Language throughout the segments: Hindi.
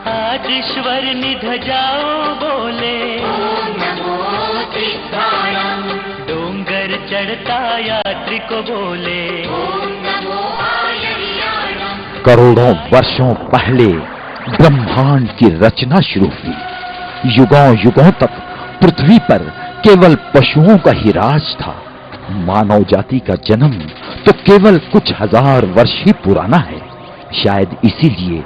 आज ईश्वर निध जाओ बोले ओम नमो सिद्धाणम। डोंगर चढ़ता यात्री को बोले ओम नमो आयर्याणम। करोड़ों वर्षों पहले ब्रह्मांड की रचना शुरू हुई। युगों युगों तक पृथ्वी पर केवल पशुओं का ही राज था। मानव जाति का जन्म तो केवल कुछ हजार वर्ष ही पुराना है। शायद इसीलिए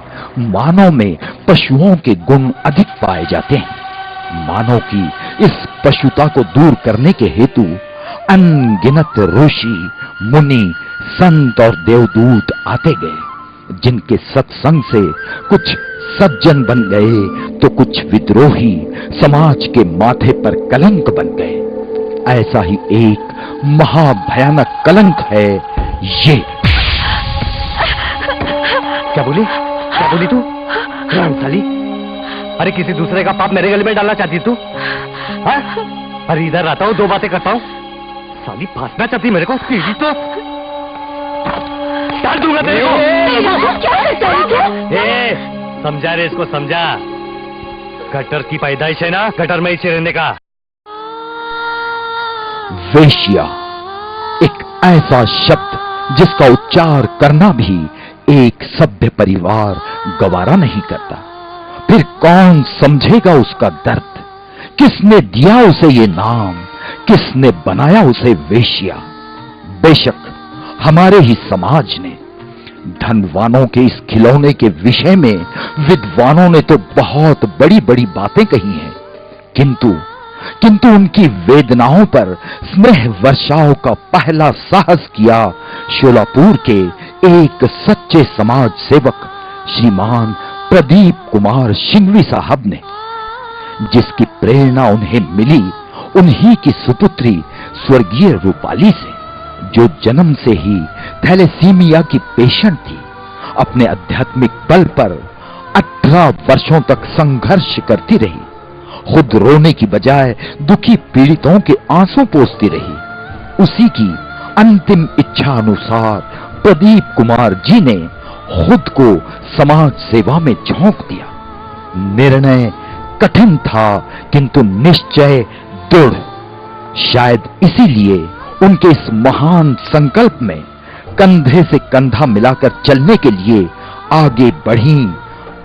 मानव में पशुओं के गुण अधिक पाए जाते हैं। मानव की इस पशुता को दूर करने के हेतु अनगिनत ऋषि, मुनि, संत और देवदूत आते गए, जिनके सत्संग से कुछ सज्जन बन गए तो कुछ विद्रोही समाज के माथे पर कलंक बन गए। ऐसा ही एक महाभयानक कलंक है ये। क्या बोली तू? साली, अरे किसी दूसरे का पाप मेरे गले में डालना चाहती तू? अरे इधर आता हूँ, दो बातें करता हूँ। साली फांसना चाहती मेरे को, सीधी तो डाल दूंगा तेरे को। समझा रे इसको, समझा। गटर की पैदाइश है ना, गटर में ही रहने का। वेश्या एक ऐसा शब्द जिसका उच्चार करना भी एक सभ्य परिवार गवारा नहीं करता। फिर कौन समझेगा उसका दर्द? किसने दिया उसे ये नाम? किसने बनाया उसे वेश्या? बेशक हमारे ही समाज ने। धनवानों के इस खिलौने के विषय में विद्वानों ने तो बहुत बड़ी बड़ी बातें कही हैं, किंतु उनकी वेदनाओं पर स्नेह वर्षाव का पहला साहस किया शोलापुर के एक सच्चे समाज सेवक श्रीमान प्रदीप कुमार सिंघवी साहब ने। जिसकी प्रेरणा उन्हें मिली उन्हीं की सुपुत्री स्वर्गीय रूपाली से, जो जन्म से ही थैलेसीमिया की पेशेंट थी। अपने आध्यात्मिक बल पर 18 वर्षों तक संघर्ष करती रही। खुद रोने की बजाय दुखी पीड़ितों के आंसू पोंछती रही। उसी की अंतिम इच्छा अनुसार प्रदीप कुमार जी ने खुद को समाज सेवा में झोंक दिया। निर्णय कठिन था किंतु निश्चय दृढ़। शायद इसीलिए उनके इस महान संकल्प में कंधे से कंधा मिलाकर चलने के लिए आगे बढ़ी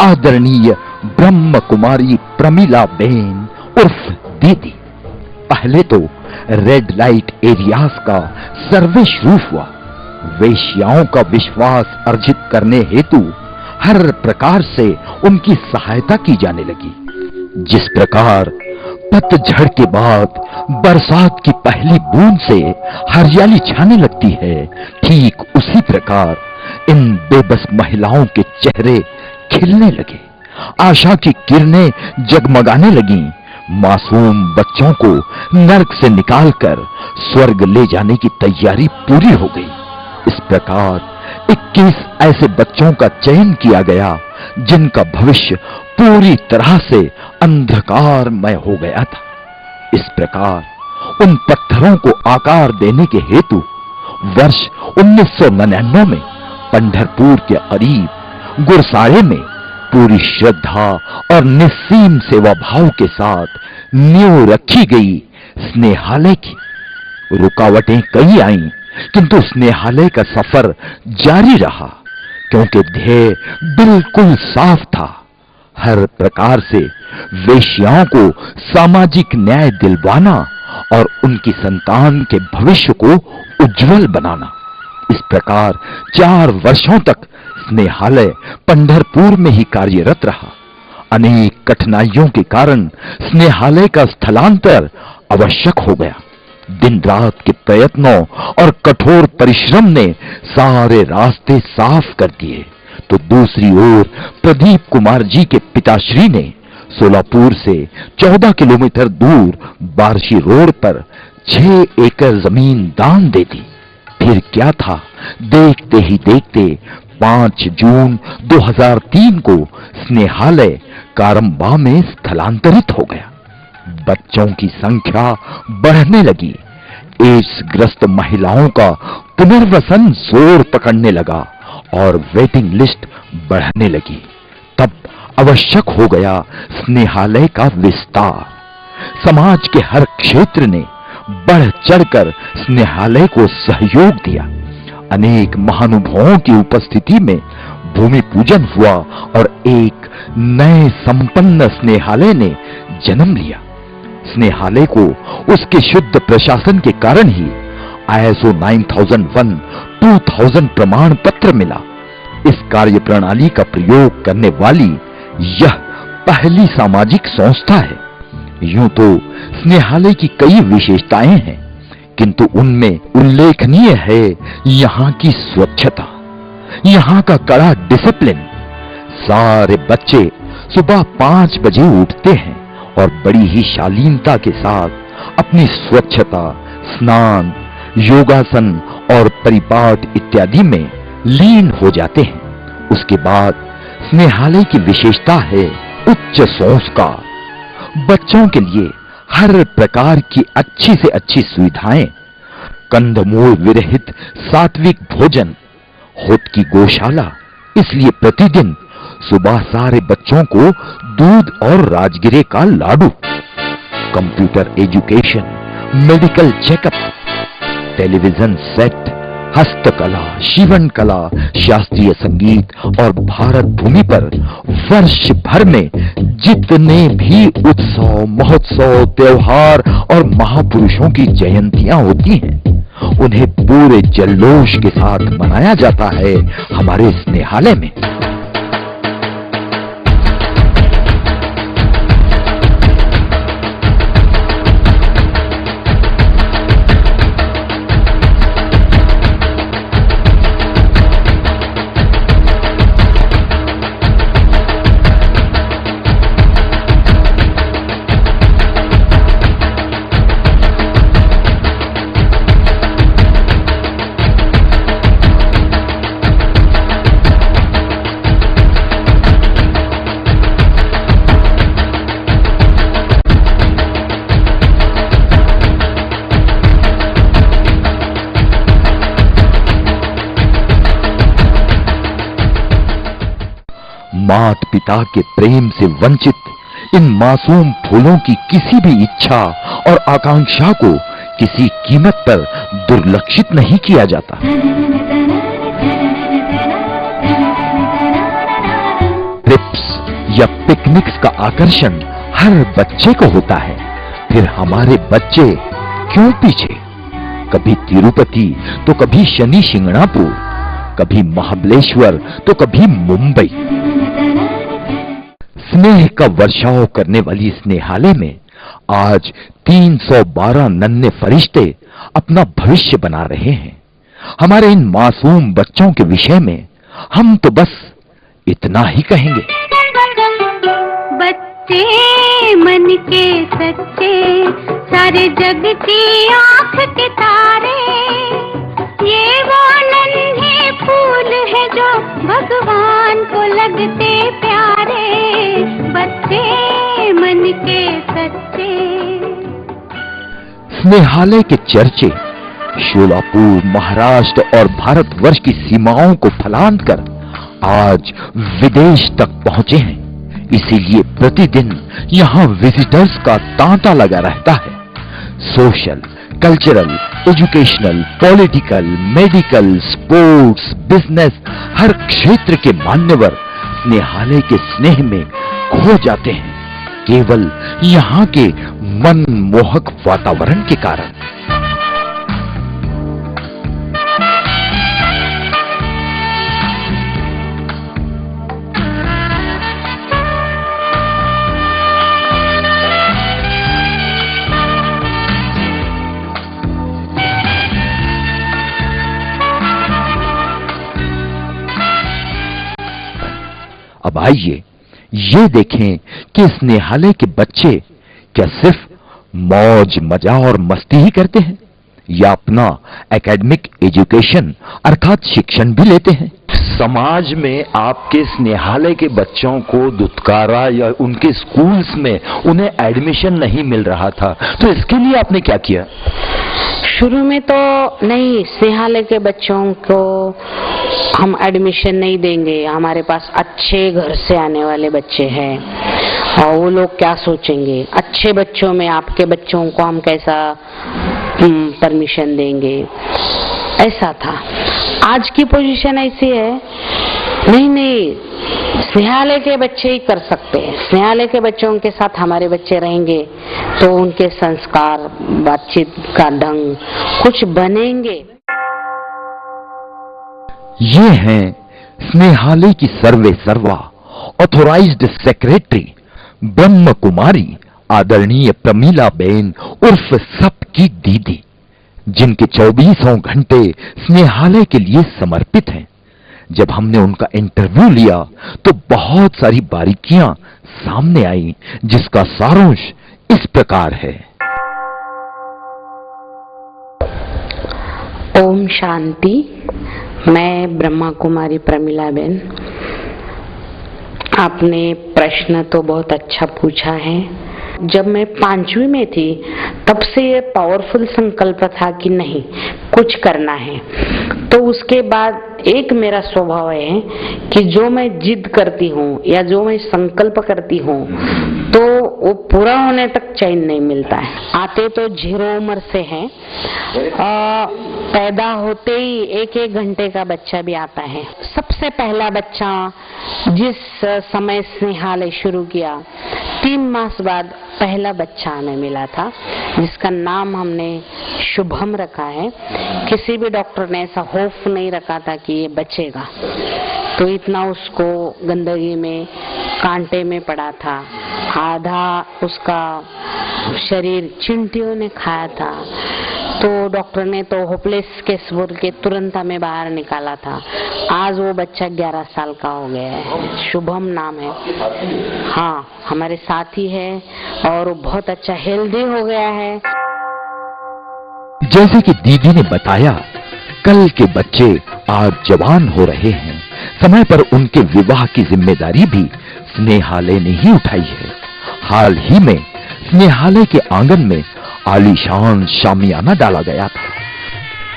आदरणीय ब्रह्म कुमारी प्रमिला बेन उर्फ दीदी। पहले तो रेड लाइट एरियाज का सर्वे शुरू हुआ। वेश्याओं का विश्वास अर्जित करने हेतु हर प्रकार से उनकी सहायता की जाने लगी। जिस प्रकार पतझड़ के बाद बरसात की पहली बूंद से हरियाली छाने लगती है, ठीक उसी प्रकार इन बेबस महिलाओं के चेहरे खिलने लगे। आशा की किरणें जगमगाने लगीं। मासूम बच्चों को नरक से निकालकर स्वर्ग ले जाने की तैयारी पूरी हो गई। इस प्रकार 21 ऐसे बच्चों का चयन किया गया जिनका भविष्य पूरी तरह से अंधकारमय हो गया था। इस प्रकार उन पत्थरों को आकार देने के हेतु वर्ष 1999 में पंढरपुर के करीब गुरसाड़े में पूरी श्रद्धा और निस्सीम सेवा भाव के साथ नींव रखी गई स्नेहालय की। रुकावटें कई आईं, किंतु स्नेहालय का सफर जारी रहा, क्योंकि ध्येय बिल्कुल साफ था। हर प्रकार से वेश्याओं को सामाजिक न्याय दिलवाना और उनकी संतान के भविष्य को उज्जवल बनाना। इस प्रकार 4 वर्षों तक स्नेहालय पंढरपुर में ही कार्यरत रहा। अनेक कठिनाइयों के कारण स्नेहालय का स्थलांतर आवश्यक हो गया। दिन रात के प्रयत्नों और कठोर परिश्रम ने सारे रास्ते साफ कर दिए, तो दूसरी ओर प्रदीप कुमार जी के पिताश्री ने सोलापुर से 14 किलोमीटर दूर बार्शी रोड पर 6 एकड़ जमीन दान दे दी। फिर क्या था, देखते ही देखते 5 जून 2003 को स्नेहालय कारंबा में स्थलांतरित हो गया। बच्चों की संख्या बढ़ने लगी। एड्स ग्रस्त महिलाओं का पुनर्वसन जोर पकड़ने लगा और वेटिंग लिस्ट बढ़ने लगी। तब आवश्यक हो गया स्नेहालय का विस्तार। समाज के हर क्षेत्र ने बढ़ चढ़कर स्नेहालय को सहयोग दिया। अनेक महानुभावों की उपस्थिति में भूमि पूजन हुआ और एक नए संपन्न स्नेहालय ने जन्म लिया। स्नेहालय को उसके शुद्ध प्रशासन के कारण ही ISO 9001-2000 प्रमाण पत्र मिला। इस कार्य प्रणाली का प्रयोग करने वाली यह पहली सामाजिक संस्था है। यूं तो स्नेहालय की कई विशेषताएं हैं, किंतु उनमें उल्लेखनीय है यहाँ की स्वच्छता, यहाँ का कड़ा डिसिप्लिन। सारे बच्चे सुबह 5 बजे उठते हैं और बड़ी ही शालीनता के साथ अपनी स्वच्छता, स्नान, योगासन और परिपाठ इत्यादि में लीन हो जाते हैं। उसके बाद स्नेहालय की विशेषता है उच्च संस्कार। बच्चों के लिए हर प्रकार की अच्छी से अच्छी सुविधाएं, कंदमूल विरहित सात्विक भोजन, होत की गौशाला। इसलिए प्रतिदिन सुबह सारे बच्चों को दूध और राजगिरे का लाडू, computer education, medical checkup, television set, हस्तकला, शिवन कला, शास्त्रीय संगीत और भारत भूमि पर वर्ष भर में जितने भी उत्सव, महोत्सव, त्योहार और महापुरुषों की जयंतियां होती हैं, उन्हें पूरे जल्लोष के साथ मनाया जाता है हमारे स्नेहालय में। मात पिता के प्रेम से वंचित इन मासूम फूलों की किसी भी इच्छा और आकांक्षा को किसी कीमत पर दुर्लक्षित नहीं किया जाता। ट्रिप्स या पिकनिक्स का आकर्षण हर बच्चे को होता है। फिर हमारे बच्चे क्यों पीछे? कभी तिरुपति तो कभी शनि शिंगणापुर, कभी महाबलेश्वर तो कभी मुंबई। स्नेह का वर्षाव करने वाली स्नेहालय में आज 312 नन्हे फरिश्ते अपना भविष्य बना रहे हैं। हमारे इन मासूम बच्चों के विषय में हम तो बस इतना ही कहेंगे। बच्चे मन के सच्चे, सारे जग की आंख के तारे, ये वो नन्हे फूल है जो भगवान को लगते प्यारे। बच्चे मन के सच्चे। स्नेहालय के चर्चे शोलापुर, महाराष्ट्र और भारतवर्ष की सीमाओं को फलांग कर आज विदेश तक पहुंचे हैं। इसीलिए प्रतिदिन यहाँ विजिटर्स का तांता लगा रहता है। Social, cultural, educational, political, medical, sports, business, हर क्षेत्र के मान्यवर स्नेहालय के स्नेह में खो जाते हैं, केवल यहाँ के मनमोहक वातावरण के कारण। अब आइए ये देखें कि स्नेहालय के बच्चे क्या सिर्फ मौज मजा और मस्ती ही करते हैं या अपना एकेडमिक एजुकेशन अर्थात शिक्षण भी लेते हैं। समाज में आपके स्नेहालय के बच्चों को दुत्कारा या उनके स्कूल्स में उन्हें एडमिशन नहीं मिल रहा था, तो इसके लिए आपने क्या किया? शुरू में तो नहीं, स्नेहालय के बच्चों को हम एडमिशन नहीं देंगे, हमारे पास अच्छे घर से आने वाले बच्चे हैं और वो लोग क्या सोचेंगे, अच्छे बच्चों में आपके बच्चों को हम कैसा परमिशन देंगे, ऐसा था। आज की पोजीशन ऐसी है, नहीं, स्नेहालय के बच्चे ही कर सकते हैं। स्नेहालय के बच्चों के साथ हमारे बच्चे रहेंगे तो उनके संस्कार, बातचीत का ढंग कुछ बनेंगे। ये हैं स्नेहालय की सर्वे सर्वा ऑथोराइज्ड सेक्रेटरी ब्रह्म कुमारी आदरणीय प्रमीला बेन उर्फ सबकी दीदी, जिनके 24 घंटे स्नेहालय के लिए समर्पित हैं। जब हमने उनका इंटरव्यू लिया तो बहुत सारी बारीकियां सामने आई, जिसका सारांश इस प्रकार है। ओम शांति। मैं ब्रह्मा कुमारी प्रमीला बेन। आपने प्रश्न तो बहुत अच्छा पूछा है। जब मैं 5वीं में थी तब से ये पावरफुल संकल्प था कि नहीं, कुछ करना है। तो उसके बाद एक मेरा स्वभाव है कि जो मैं जिद करती हूँ या जो मैं संकल्प करती हूँ तो वो पूरा होने तक चैन नहीं मिलता है। आते तो 0 उम्र से हैं, पैदा होते ही 1-1 घंटे का बच्चा भी आता है। सबसे पहला बच्चा जिस समय स्नेहालय शुरू किया, 3 मास बाद पहला बच्चा हमें मिला था, जिसका नाम हमने शुभम रखा है। किसी भी डॉक्टर ने ऐसा होप नहीं रखा था कि ये बचेगा, तो इतना उसको गंदगी में, कांटे में पड़ा था, आधा उसका शरीर चींटियों ने खाया था। तो डॉक्टर ने तो होपलेस केस बोल के तुरंत हमें बाहर निकाला था। आज वो बच्चा 11 साल का हो गया है, शुभम नाम है। हाँ, हमारे साथी है और वो बहुत अच्छा हेल्दी हो गया है। जैसे कि दीदी ने बताया, कल के बच्चे आज जवान हो रहे हैं। समय पर उनके विवाह की जिम्मेदारी भी स्नेहालय ने ही उठाई है। हाल ही में स्नेहालय के आंगन में आलीशान शामियाना डाला गया था,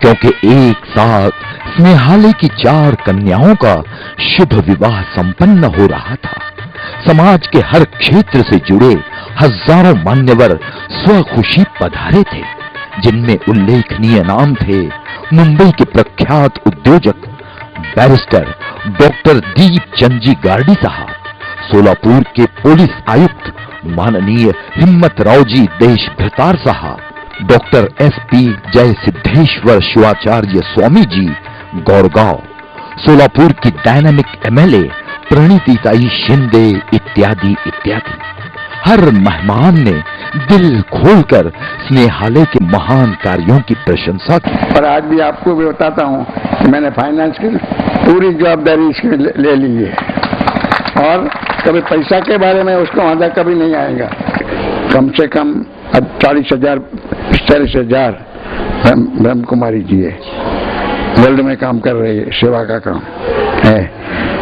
क्योंकि एक साथ स्नेहालय की 4 कन्याओं का शुभ विवाह संपन्न हो रहा था। समाज के हर क्षेत्र से जुड़े हजारों मान्यवर स्वखुशी पधारे थे, जिनमें उल्लेखनीय नाम थे मुंबई के प्रख्यात उद्योजक बैरिस्टर डॉक्टर दीप चंद जी गार्डी साहब, सोलापुर के पुलिस आयुक्त माननीय हिम्मत राव जी देशभ्रतार साहब, डॉक्टर SP जय सिद्धेश्वर शिवाचार्य स्वामी जी गौरगांव, सोलापुर की डायनामिक MLA प्रणीतिताई शिंदे इत्यादि इत्यादि। हर मेहमान ने दिल खोलकर स्नेहालय के महान कार्यों की प्रशंसा की। और आज भी आपको भी बताता हूँ कि मैंने फाइनेंस की पूरी जवाबदारी इसकी ले ली है, और कभी पैसा के बारे में उसको आधा कभी नहीं आएगा। कम से कम अब 40,000 ब्रह्म कुमारी जी है, वर्ल्ड में काम कर रही है, सेवा का काम है,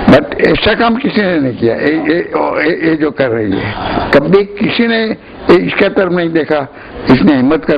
बट ऐसा काम किसी ने नहीं किया। ये जो कर रही है, कभी किसी ने इसका तरफ नहीं देखा। इसने हिम्मत कर